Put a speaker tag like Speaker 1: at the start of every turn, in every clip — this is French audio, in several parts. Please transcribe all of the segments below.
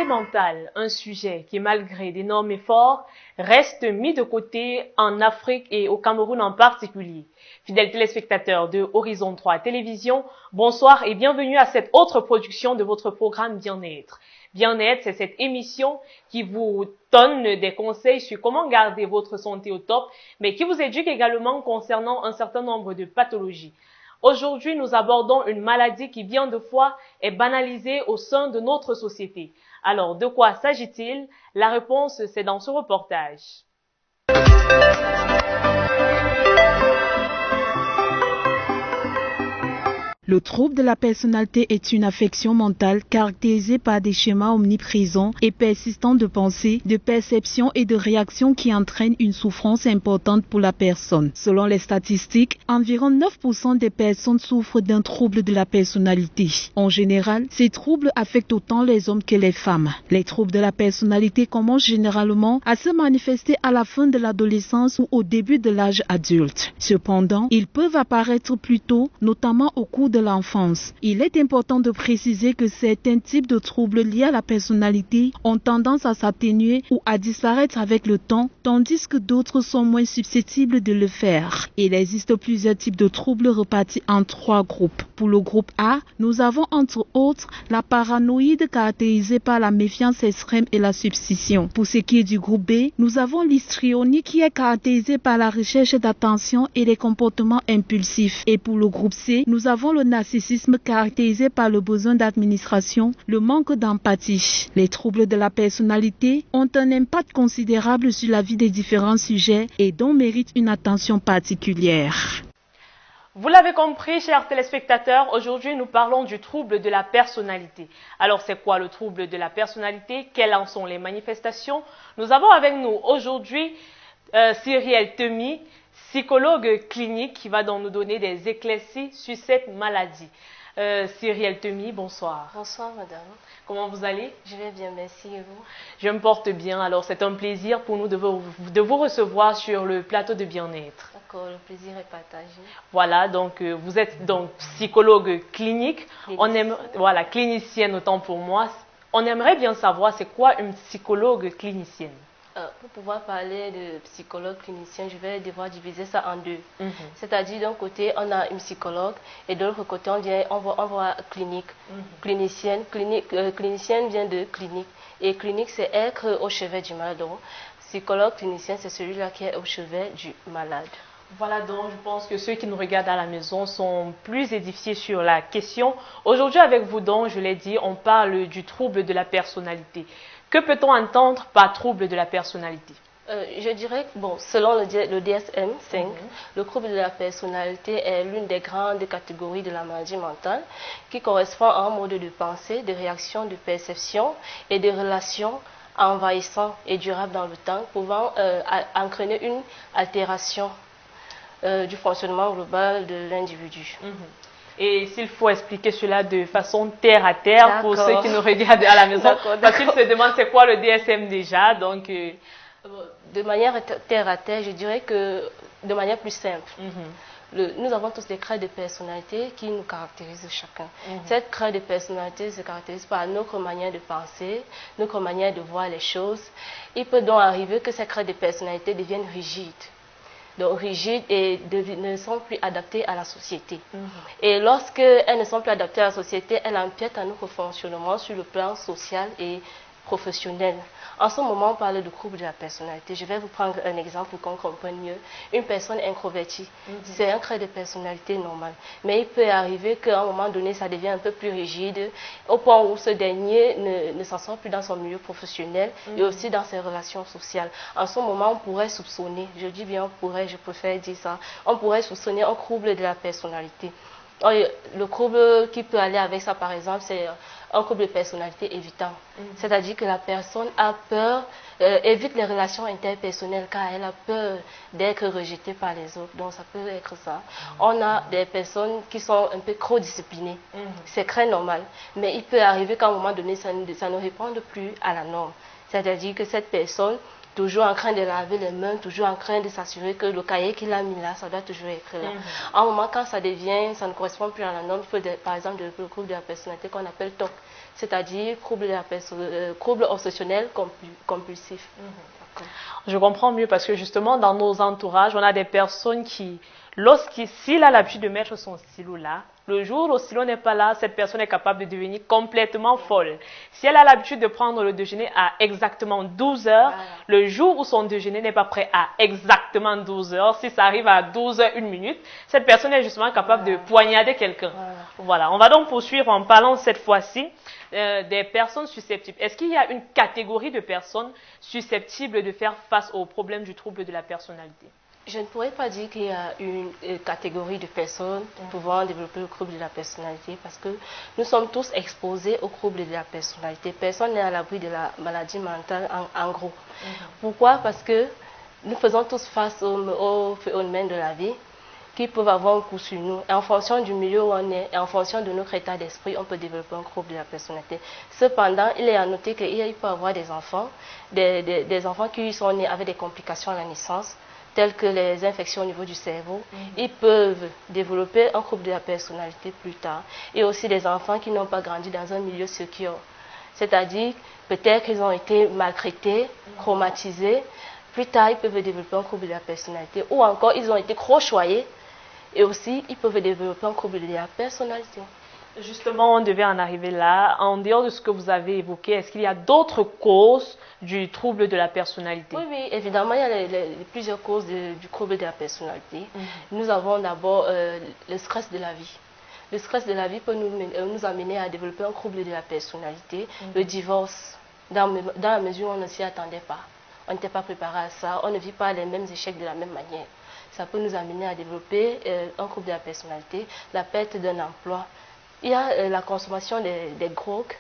Speaker 1: Mentale, un sujet qui, malgré d'énormes efforts, reste mis de côté en Afrique et au Cameroun en particulier. Fidèles téléspectateurs de Horizon 3 Télévision, bonsoir et bienvenue à cette autre production de votre programme Bien-être. Bien-être, c'est cette émission qui vous donne des conseils sur comment garder votre santé au top, mais qui vous éduque également concernant un certain nombre de pathologies. Aujourd'hui, nous abordons une maladie qui bien de fois est banalisée au sein de notre société. Alors, de quoi s'agit-il? La réponse, c'est dans ce reportage.
Speaker 2: Le trouble de la personnalité est une affection mentale caractérisée par des schémas omniprésents et persistants de pensée, de perception et de réaction qui entraînent une souffrance importante pour la personne. Selon les statistiques, environ 9% des personnes souffrent d'un trouble de la personnalité. En général, ces troubles affectent autant les hommes que les femmes. Les troubles de la personnalité commencent généralement à se manifester à la fin de l'adolescence ou au début de l'âge adulte. Cependant, ils peuvent apparaître plus tôt, notamment au cours de l'enfance. Il est important de préciser que certains types de troubles liés à la personnalité ont tendance à s'atténuer ou à disparaître avec le temps, tandis que d'autres sont moins susceptibles de le faire. Il existe plusieurs types de troubles répartis en 3 groupes. Pour le groupe A, nous avons entre autres la paranoïde caractérisée par la méfiance extrême et la superstition. Pour ce qui est du groupe B, nous avons l'histrionie qui est caractérisée par la recherche d'attention et les comportements impulsifs. Et pour le groupe C, nous avons le narcissisme caractérisé par le besoin d'administration, le manque d'empathie. Les troubles de la personnalité ont un impact considérable sur la vie des différents sujets et dont méritent une attention particulière.
Speaker 1: Vous l'avez compris, chers téléspectateurs, aujourd'hui nous parlons du trouble de la personnalité. Alors c'est quoi le trouble de la personnalité? Quelles en sont les manifestations? Nous avons avec nous aujourd'hui Cyrielle Temi, psychologue clinique qui va donc nous donner des éclaircies sur cette maladie. Cyrielle Temi, bonsoir.
Speaker 3: Bonsoir madame.
Speaker 1: Comment vous allez?
Speaker 3: Je vais bien, merci et vous?
Speaker 1: Je me porte bien, alors c'est un plaisir pour nous de vous recevoir sur le plateau de bien-être.
Speaker 3: D'accord, le plaisir est partagé.
Speaker 1: Voilà, donc vous êtes donc psychologue clinique, voilà, clinicienne autant pour moi. On aimerait bien savoir c'est quoi une psychologue clinicienne?
Speaker 3: Pour pouvoir parler de psychologue clinicien, je vais devoir diviser ça en deux. C'est-à-dire d'un côté, on a une psychologue et de l'autre côté, on voit clinique. Clinicienne vient de clinique. Et clinique, c'est être au chevet du malade. Donc, psychologue clinicien, c'est celui-là qui est au chevet du malade.
Speaker 1: Voilà, donc je pense que ceux qui nous regardent à la maison sont plus édifiés sur la question. Aujourd'hui, avec vous, donc, je l'ai dit, on parle du trouble de la personnalité. Que peut-on entendre par trouble de la personnalité?
Speaker 3: Je dirais que, bon, selon le DSM-5, le trouble de la personnalité est l'une des grandes catégories de la maladie mentale qui correspond à un mode de pensée, de réaction, de perception et de relations envahissant et durable dans le temps, pouvant entraîner une altération du fonctionnement global de l'individu.
Speaker 1: Et s'il faut expliquer cela de façon terre à terre pour ceux qui nous regardent à la maison, parce qu'ils se demandent c'est quoi le DSM déjà, donc...
Speaker 3: De manière terre à terre, je dirais que de manière plus simple. Nous avons tous des traits de personnalité qui nous caractérisent chacun. Cette trait de personnalité se caractérise par notre manière de penser, notre manière de voir les choses. Il peut donc arriver que ces traits de personnalité deviennent rigides. Donc rigides et ne sont plus adaptées à la société. Et lorsqu'elles ne sont plus adaptées à la société, elles empiètent à notre fonctionnement sur le plan social et professionnel. En ce moment, on parle de trouble de la personnalité. Je vais vous prendre un exemple pour qu'on comprenne mieux. Une personne introvertie, c'est un trait de personnalité normal. Mais il peut arriver qu'à un moment donné, ça devient un peu plus rigide, au point où ce dernier ne s'en sort plus dans son milieu professionnel et aussi dans ses relations sociales. En ce moment, on pourrait soupçonner, je dis bien on pourrait, je préfère dire ça, on pourrait soupçonner un trouble de la personnalité. Le trouble qui peut aller avec ça, par exemple, c'est un trouble de personnalité évitant. C'est-à-dire que la personne a peur, évite les relations interpersonnelles car elle a peur d'être rejetée par les autres. Donc ça peut être ça. On a des personnes qui sont un peu trop disciplinées. C'est très normal. Mais il peut arriver qu'à un moment donné, ça ne réponde plus à la norme. C'est-à-dire que cette personne, toujours en train de laver les mains, toujours en train de s'assurer que le cahier qu'il a mis là, ça doit toujours être là. À un moment, quand ça ne correspond plus à la norme, il faut par exemple le trouble de la personnalité qu'on appelle TOC, c'est-à-dire trouble obsessionnel compulsif.
Speaker 1: Je comprends mieux parce que justement, dans nos entourages, on a des personnes qui, s'il a l'habitude de mettre son stylo là, le jour où le stylo n'est pas là, cette personne est capable de devenir complètement folle. Si elle a l'habitude de prendre le déjeuner à exactement 12 heures, le jour où son déjeuner n'est pas prêt à exactement 12 heures, si ça arrive à 12 heures 1 minute, cette personne est justement capable de poignarder quelqu'un. Voilà. On va donc poursuivre en parlant cette fois-ci des personnes susceptibles. Est-ce qu'il y a une catégorie de personnes susceptibles de faire face aux problèmes du trouble de la personnalité?
Speaker 3: Je ne pourrais pas dire qu'il y a une catégorie de personnes pouvant développer le trouble de la personnalité parce que nous sommes tous exposés au trouble de la personnalité. Personne n'est à l'abri de la maladie mentale en gros. Pourquoi? Parce que nous faisons tous face aux phénomènes de la vie qui peuvent avoir un coup sur nous. Et en fonction du milieu où on est et en fonction de notre état d'esprit, on peut développer un trouble de la personnalité. Cependant, il est à noter qu'il peut y avoir des enfants, des enfants qui sont nés avec des complications à la naissance, telles que les infections au niveau du cerveau, ils peuvent développer un trouble de la personnalité plus tard. Et aussi des enfants qui n'ont pas grandi dans un milieu secure. C'est-à-dire, peut-être qu'ils ont été maltraités, traumatisés. Plus tard, ils peuvent développer un trouble de la personnalité. Ou encore, ils ont été crochoyés. Et aussi, ils peuvent développer un trouble de la personnalité.
Speaker 1: Justement, on devait en arriver là. En dehors de ce que vous avez évoqué, est-ce qu'il y a d'autres causes du trouble de la personnalité?
Speaker 3: Oui, évidemment, il y a plusieurs causes du trouble de la personnalité. Nous avons d'abord le stress de la vie. Le stress de la vie peut nous amener à développer un trouble de la personnalité. Le divorce, dans la mesure où on ne s'y attendait pas. On n'était pas préparé à ça, on ne vit pas les mêmes échecs de la même manière. Ça peut nous amener à développer un trouble de la personnalité, la perte d'un emploi. Il y a la consommation des drogues.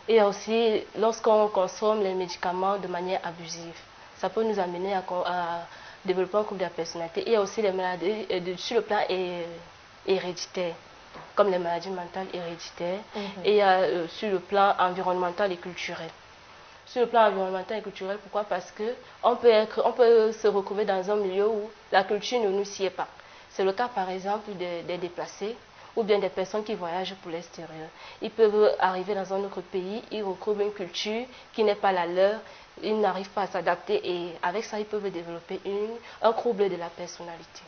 Speaker 3: Et il y a aussi lorsqu'on consomme les médicaments de manière abusive. Ça peut nous amener à développer un trouble de la personnalité. Il y a aussi les maladies sur le plan héréditaire, comme les maladies mentales héréditaires. Et il y a sur le plan environnemental et culturel. Sur le plan environnemental et culturel, pourquoi? Parce qu'on peut se retrouver dans un milieu où la culture ne nous sied pas. C'est le cas par exemple des déplacés ou bien des personnes qui voyagent pour l'extérieur. Ils peuvent arriver dans un autre pays, ils retrouvent une culture qui n'est pas la leur, ils n'arrivent pas à s'adapter et avec ça ils peuvent développer un trouble de la personnalité.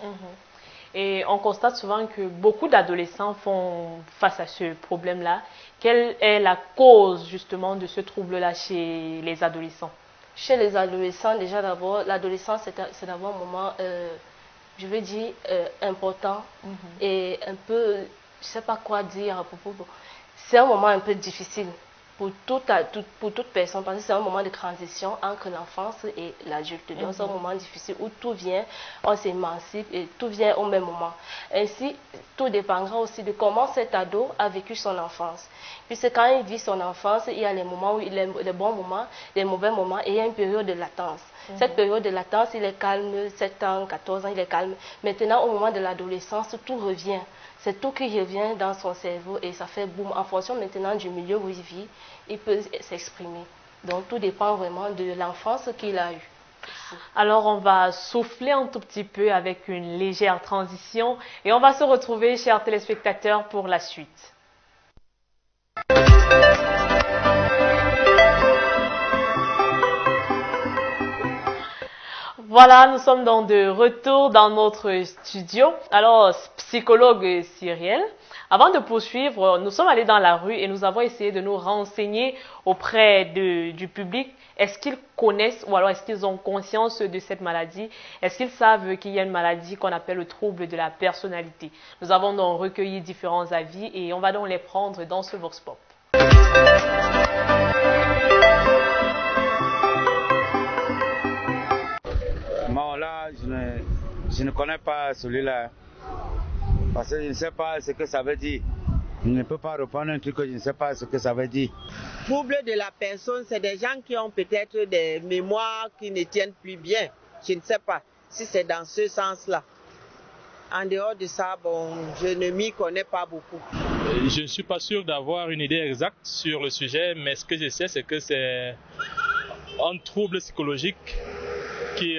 Speaker 1: Et on constate souvent que beaucoup d'adolescents font face à ce problème-là. Quelle est la cause justement de ce trouble-là chez les adolescents?
Speaker 3: Chez les adolescents, déjà d'abord, l'adolescence c'est d'abord un moment, je veux dire, important et un peu, je ne sais pas quoi dire à propos. C'est un moment un peu difficile pour toute personne parce que c'est un moment de transition entre l'enfance et l'adulte. Donc c'est un moment difficile où tout vient, on s'émancipe et tout vient au même moment. Ainsi, tout dépendra aussi de comment cet ado a vécu son enfance. Puisque quand il vit son enfance, il y a les moments où les bons moments, les mauvais moments et il y a une période de latence. Cette période de latence, il est calme, 7 ans, 14 ans, il est calme. Maintenant, au moment de l'adolescence, tout revient. C'est tout qui revient dans son cerveau et ça fait boum. En fonction maintenant du milieu où il vit, il peut s'exprimer. Donc tout dépend vraiment de l'enfance qu'il a eue.
Speaker 1: Alors on va souffler un tout petit peu avec une légère transition et on va se retrouver, chers téléspectateurs, pour la suite. Voilà, nous sommes donc de retour dans notre studio. Alors, psychologue Cyrielle, avant de poursuivre, nous sommes allés dans la rue et nous avons essayé de nous renseigner auprès du public. Est-ce qu'ils connaissent ou alors est-ce qu'ils ont conscience de cette maladie? Est-ce qu'ils savent qu'il y a une maladie qu'on appelle le trouble de la personnalité? Nous avons donc recueilli différents avis et on va donc les prendre dans ce Vox Pop.
Speaker 4: Bon, là, je ne connais pas celui-là. Parce que je ne sais pas ce que ça veut dire. Je ne peux pas reprendre un truc que je ne sais pas ce que ça veut dire.
Speaker 5: Trouble de la personne, c'est des gens qui ont peut-être des mémoires qui ne tiennent plus bien. Je ne sais pas si c'est dans ce sens-là. En dehors de ça, bon, je ne m'y connais pas beaucoup.
Speaker 6: Je ne suis pas sûr d'avoir une idée exacte sur le sujet, mais ce que je sais, c'est que c'est un trouble psychologique qui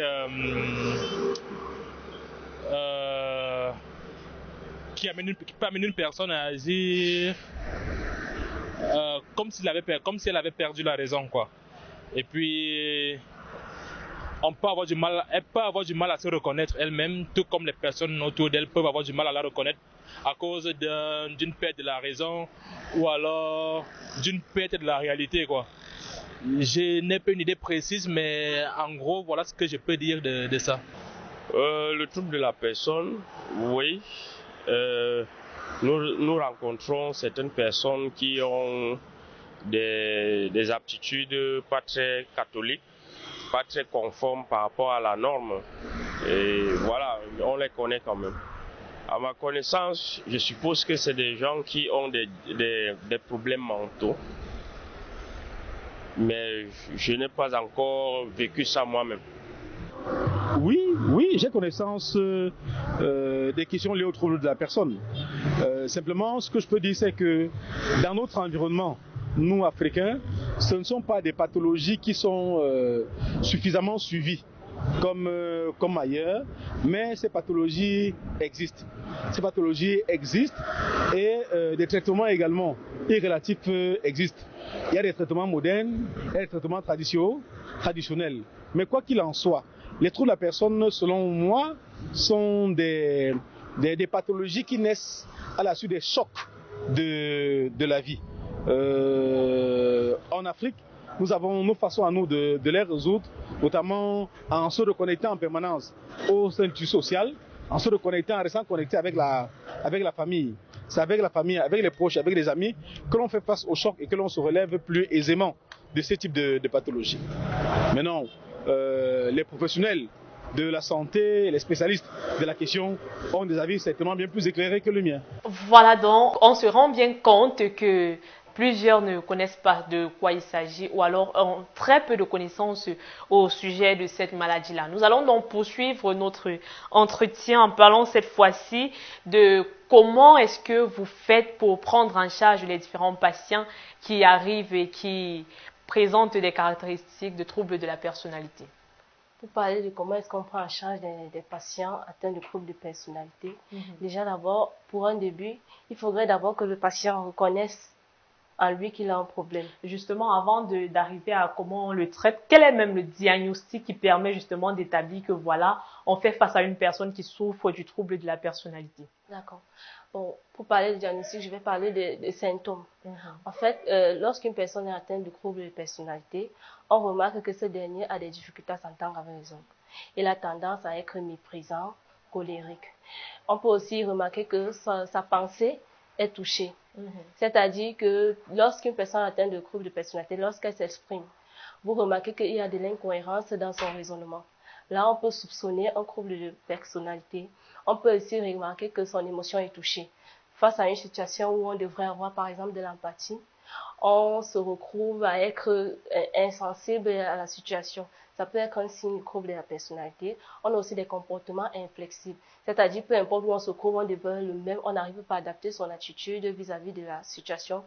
Speaker 6: peut amener une personne à agir comme si elle avait perdu la raison, quoi. Et puis, elle peut avoir du mal à se reconnaître elle-même, tout comme les personnes autour d'elle peuvent avoir du mal à la reconnaître à cause d'une perte de la raison ou alors d'une perte de la réalité, quoi. Je n'ai pas une idée précise, mais en gros, voilà ce que je peux dire de ça.
Speaker 7: Le trouble de la personne, oui. Nous rencontrons certaines personnes qui ont des aptitudes pas très catholiques, pas très conformes par rapport à la norme. Et voilà, on les connaît quand même. À ma connaissance, je suppose que c'est des gens qui ont des problèmes mentaux. Mais je n'ai pas encore vécu ça moi-même.
Speaker 8: Oui, j'ai connaissance des questions liées au trouble de la personne. Simplement, ce que je peux dire, c'est que dans notre environnement, nous, Africains, ce ne sont pas des pathologies qui sont suffisamment suivies comme ailleurs, mais ces pathologies existent. Ces pathologies existent et des traitements également irrélatifs existent. Il y a des traitements modernes et des traitements traditionnels. Mais quoi qu'il en soit, les troubles de la personne, selon moi, sont des pathologies qui naissent à la suite des chocs de la vie. En Afrique, nous avons nos façons à nous de les résoudre, notamment en se reconnectant en permanence au statut social, en se reconnectant, en restant connecté avec la famille. C'est avec la famille, avec les proches, avec les amis que l'on fait face au choc et que l'on se relève plus aisément de ce type de pathologie. Maintenant, les professionnels de la santé, les spécialistes de la question ont des avis certainement bien plus éclairés que le mien.
Speaker 1: Voilà donc, on se rend bien compte que plusieurs ne connaissent pas de quoi il s'agit ou alors ont très peu de connaissances au sujet de cette maladie-là. Nous allons donc poursuivre notre entretien en parlant cette fois-ci de comment est-ce que vous faites pour prendre en charge les différents patients qui arrivent et qui présentent des caractéristiques de troubles de la personnalité.
Speaker 3: Pour parler de comment est-ce qu'on prend en charge des patients atteints de troubles de personnalité, déjà d'abord, pour un début, il faudrait d'abord que le patient reconnaisse en lui qu'il a un problème.
Speaker 1: Justement, avant d'arriver à comment on le traite, quel est même le diagnostic qui permet justement d'établir que voilà, on fait face à une personne qui souffre du trouble de la personnalité?
Speaker 3: D'accord. Bon, pour parler du diagnostic, je vais parler des symptômes. En fait, lorsqu'une personne est atteinte de trouble de personnalité, on remarque que ce dernier a des difficultés à s'entendre avec les autres. Il a tendance à être méprisant, colérique. On peut aussi remarquer que sa pensée est touchée. C'est-à-dire que lorsqu'une personne atteinte de trouble de personnalité, lorsqu'elle s'exprime, vous remarquez qu'il y a de l'incohérence dans son raisonnement. Là, on peut soupçonner un trouble de personnalité. On peut aussi remarquer que son émotion est touchée. Face à une situation où on devrait avoir, par exemple, de l'empathie, on se retrouve à être insensible à la situation. Ça peut être un signe de trouble de la personnalité. On a aussi des comportements inflexibles. C'est-à-dire, peu importe où on se trouve, on demeure le même, on n'arrive pas à adapter son attitude vis-à-vis de la situation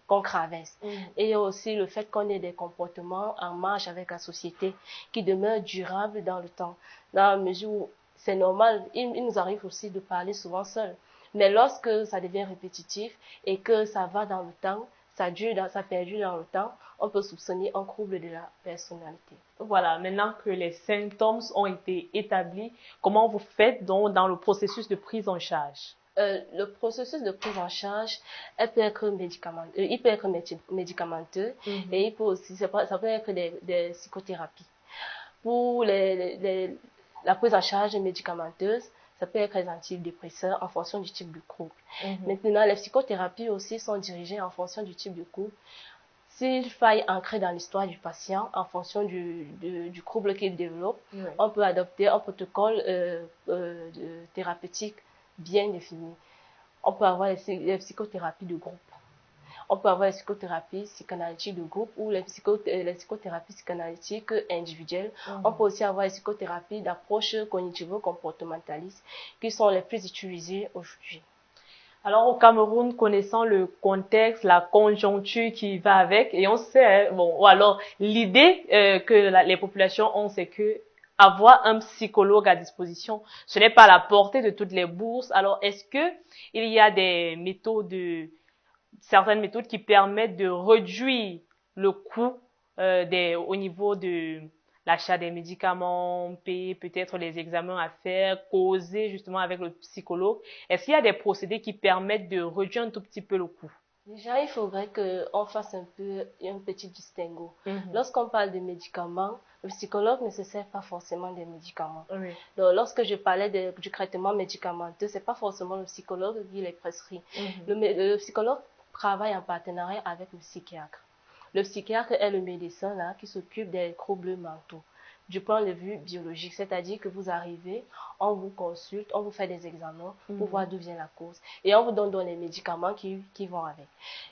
Speaker 3: qu'on traverse. Et il y a aussi le fait qu'on ait des comportements en marche avec la société qui demeurent durables dans le temps. Dans la mesure où c'est normal, il nous arrive aussi de parler souvent seul. Mais lorsque ça devient répétitif et que ça va dans le temps, ça perdure dans le temps, on peut soupçonner un trouble de la personnalité.
Speaker 1: Voilà, maintenant que les symptômes ont été établis, comment vous faites donc dans le processus de prise en charge?
Speaker 3: Le processus de prise en charge, il peut être médicamenteux et il peut aussi, ça peut être des psychothérapies. Pour la prise en charge médicamenteuse, ça peut être des antidépresseurs en fonction du type de trouble. Maintenant, les psychothérapies aussi sont dirigées en fonction du type de trouble. S'il faille ancrer dans l'histoire du patient en fonction du trouble qu'il développe, on peut adopter un protocole thérapeutique bien définies. On peut avoir les psychothérapies de groupe. On peut avoir les psychothérapies psychanalytiques de groupe ou les psychothérapies psychanalytiques individuelles. On peut aussi avoir les psychothérapies d'approche cognitivo-comportementaliste qui sont les plus utilisées aujourd'hui.
Speaker 1: Alors au Cameroun, connaissant le contexte, la conjoncture qui va avec, et on sait, bon, ou alors l'idée que les populations ont, c'est que avoir un psychologue à disposition, ce n'est pas à la portée de toutes les bourses. Alors est-ce que il y a des méthodes, certaines méthodes qui permettent de réduire le coût au niveau de l'achat des médicaments, payer peut-être les examens à faire, causer justement avec le psychologue? Est-ce qu'il y a des procédés qui permettent de réduire un tout petit peu le coût?
Speaker 3: Déjà, il faudrait qu'on fasse un petit distinguo. Lorsqu'on parle de médicaments, le psychologue ne se sert pas forcément des médicaments. Donc, lorsque je parlais du traitement médicamenteux, c'est pas forcément le psychologue qui les prescrit. Le psychologue travaille en partenariat avec le psychiatre. Le psychiatre est le médecin là qui s'occupe des troubles mentaux du point de vue biologique, c'est-à-dire que vous arrivez, on vous consulte, on vous fait des examens pour voir d'où vient la cause et on vous donne les médicaments qui vont avec.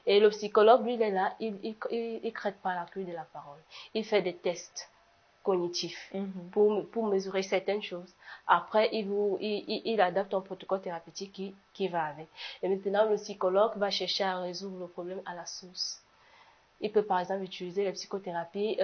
Speaker 3: Et le psychologue, lui, il est là, il traite pas la queue de la parole. Il fait des tests cognitifs pour mesurer certaines choses. Après, il adapte un protocole thérapeutique qui va avec. Et maintenant, le psychologue va chercher à résoudre le problème à la source. Il peut par exemple utiliser les psychothérapies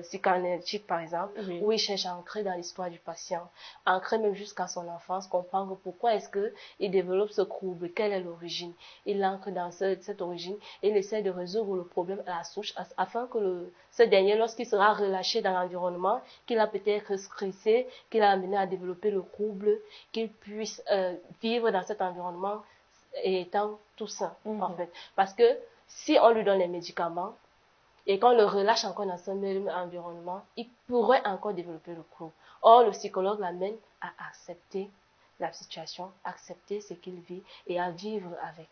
Speaker 3: psychanalytiques par exemple, où il cherche à ancrer dans l'histoire du patient, ancrer même jusqu'à son enfance, comprendre pourquoi est-ce que il développe ce trouble, quelle est l'origine. Il l'ancre dans cette origine et il essaie de résoudre le problème à la souche afin que ce dernier, lorsqu'il sera relâché dans l'environnement, qu'il a peut-être stressé, qu'il a amené à développer le trouble, qu'il puisse vivre dans cet environnement étant tout sain, en fait. Parce que si on lui donne les médicaments et qu'on le relâche encore dans ce même environnement, il pourrait encore développer le trouble. Or, le psychologue l'amène à accepter la situation, accepter ce qu'il vit et à vivre avec.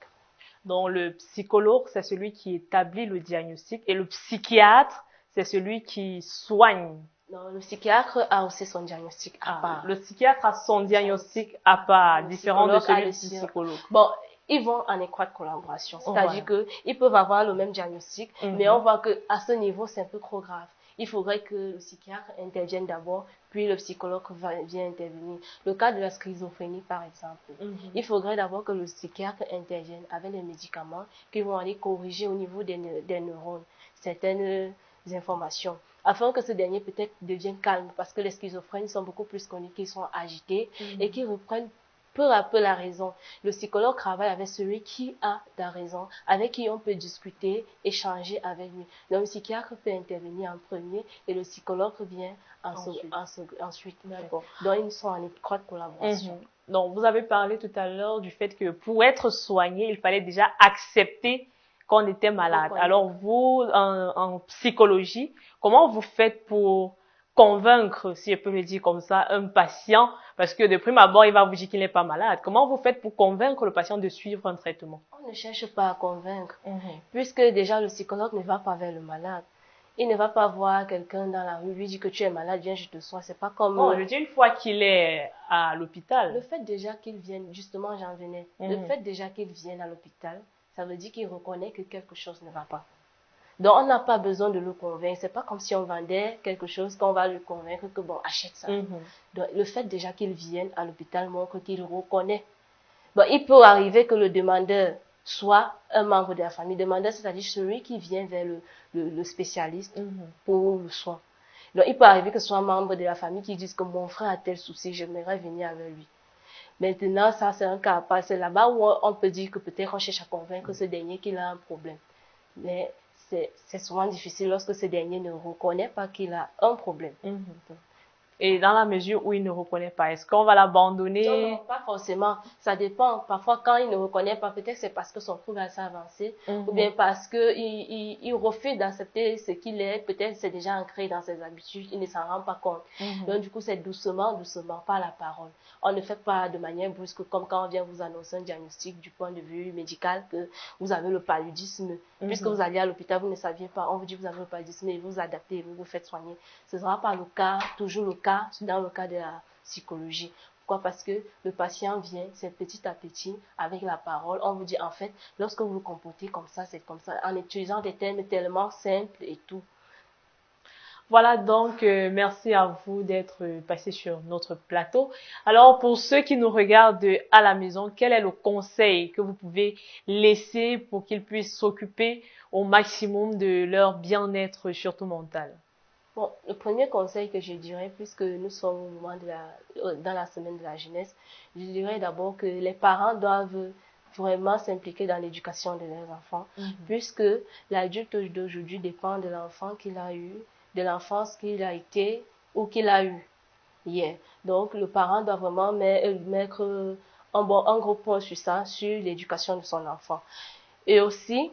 Speaker 1: Donc, le psychologue, c'est celui qui établit le diagnostic et le psychiatre, c'est celui qui soigne.
Speaker 3: Non, le psychiatre a aussi son diagnostic à part.
Speaker 1: Le psychiatre a son diagnostic à part, différent de celui du psychologue.
Speaker 3: Bon, ils vont en étroite collaboration. C'est-à-dire qu'ils peuvent avoir le même diagnostic, mais on voit qu'à ce niveau, c'est un peu trop grave. Il faudrait que le psychiatre intervienne d'abord, puis le psychologue vient intervenir. Le cas de la schizophrénie, par exemple. Il faudrait d'abord que le psychiatre intervienne avec les médicaments qui vont aller corriger au niveau des neurones certaines informations, afin que ce dernier peut-être devienne calme, parce que les schizophrènes sont beaucoup plus connus, qu'ils sont agités et qui reprennent peu à peu la raison. Le psychologue travaille avec celui qui a la raison, avec qui on peut discuter, échanger avec lui. Donc, le psychiatre peut intervenir en premier et le psychologue vient ensuite. Donc, ils sont en étroite collaboration.
Speaker 1: Donc, vous avez parlé tout à l'heure du fait que pour être soigné, il fallait déjà accepter qu'on était malade. Alors, vous, en psychologie, comment vous faites pour convaincre, si je peux le dire comme ça, un patient, parce que de prime abord, il va vous dire qu'il n'est pas malade. Comment vous faites pour convaincre le patient de suivre un traitement?
Speaker 3: On ne cherche pas à convaincre, puisque déjà le psychologue ne va pas vers le malade. Il ne va pas voir quelqu'un dans la rue, lui dire que tu es malade, viens, je te soigne. C'est pas comme...
Speaker 1: Bon, je dis une fois qu'il est à l'hôpital.
Speaker 3: Le fait déjà qu'il vienne, justement, j'en venais, le fait déjà qu'il vienne à l'hôpital, ça veut dire qu'il reconnaît que quelque chose ne va pas. Donc, on n'a pas besoin de le convaincre. C'est pas comme si on vendait quelque chose qu'on va lui convaincre que, bon, achète ça. Donc, le fait déjà qu'il vienne à l'hôpital montre qu'il reconnaît. Bon, il peut arriver que le demandeur soit un membre de la famille. Demandeur, c'est-à-dire celui qui vient vers le spécialiste pour le soin. Donc, il peut arriver que ce soit un membre de la famille qui dise que mon frère a tel souci, j'aimerais venir avec lui. Maintenant, ça, c'est un cas à part. C'est là-bas où on peut dire que peut-être on cherche à convaincre ce dernier qu'il a un problème. Mais c'est souvent difficile lorsque ce dernier ne reconnaît pas qu'il a un problème.
Speaker 1: Et dans la mesure où il ne reconnaît pas, est-ce qu'on va l'abandonner?
Speaker 3: Non, pas forcément. Ça dépend. Parfois, quand il ne reconnaît pas, peut-être c'est parce que son trouble est avancé, ou bien parce que il refuse d'accepter ce qu'il est. Peut-être c'est déjà ancré dans ses habitudes, il ne s'en rend pas compte. Donc, du coup, c'est doucement, doucement, par la parole. On ne fait pas de manière brusque, comme quand on vient vous annoncer un diagnostic du point de vue médical que vous avez le paludisme. Puisque vous allez à l'hôpital, vous ne saviez pas, on vous dit que vous avez le paludisme et vous vous adaptez, vous vous faites soigner. Ce ne sera pas le cas, toujours le cas, dans le cas de la psychologie. Pourquoi? Parce que le patient vient, c'est petit à petit, avec la parole. On vous dit, en fait, lorsque vous vous comportez comme ça, c'est comme ça, en utilisant des termes tellement simples et tout.
Speaker 1: Voilà donc, merci à vous d'être passé sur notre plateau. Alors, pour ceux qui nous regardent à la maison, quel est le conseil que vous pouvez laisser pour qu'ils puissent s'occuper au maximum de leur bien-être, surtout mental?
Speaker 3: Bon, le premier conseil que je dirais, puisque nous sommes au moment dans la semaine de la jeunesse, je dirais d'abord que les parents doivent vraiment s'impliquer dans l'éducation de leurs enfants, puisque l'adulte d'aujourd'hui dépend de l'enfant qu'il a eu, de l'enfance qu'il a été ou qu'il a eu hier. Donc, le parent doit vraiment mettre un gros point sur ça, sur l'éducation de son enfant. Et aussi,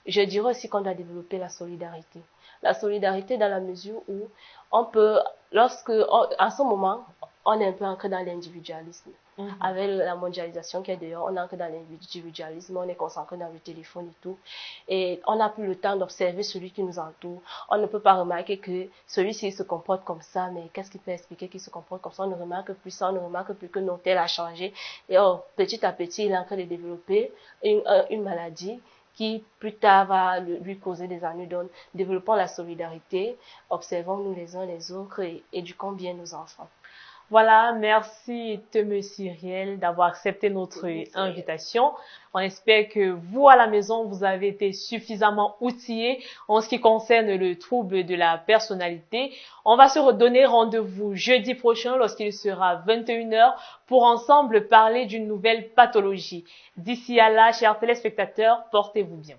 Speaker 3: je dirais aussi qu'on doit développer la solidarité. La solidarité dans la mesure où on peut, à ce moment, on est un peu ancré dans l'individualisme. Avec la mondialisation qui est dehors, on est ancré dans l'individualisme, on est concentré dans le téléphone et tout. Et on n'a plus le temps d'observer celui qui nous entoure. On ne peut pas remarquer que celui-ci se comporte comme ça, mais qu'est-ce qui peut expliquer qu'il se comporte comme ça? On ne remarque plus ça, on ne remarque plus que notre tel a changé. Et petit à petit, il est en train de développer une maladie qui plus tard va lui causer des ennuis. Donc, développons la solidarité, observons-nous les uns les autres et éduquons bien nos enfants.
Speaker 1: Voilà, merci Teme Cyrielle d'avoir accepté notre invitation. On espère que vous, à la maison, vous avez été suffisamment outillés en ce qui concerne le trouble de la personnalité. On va se redonner rendez-vous jeudi prochain lorsqu'il sera 21h pour ensemble parler d'une nouvelle pathologie. D'ici à là, chers téléspectateurs, portez-vous bien.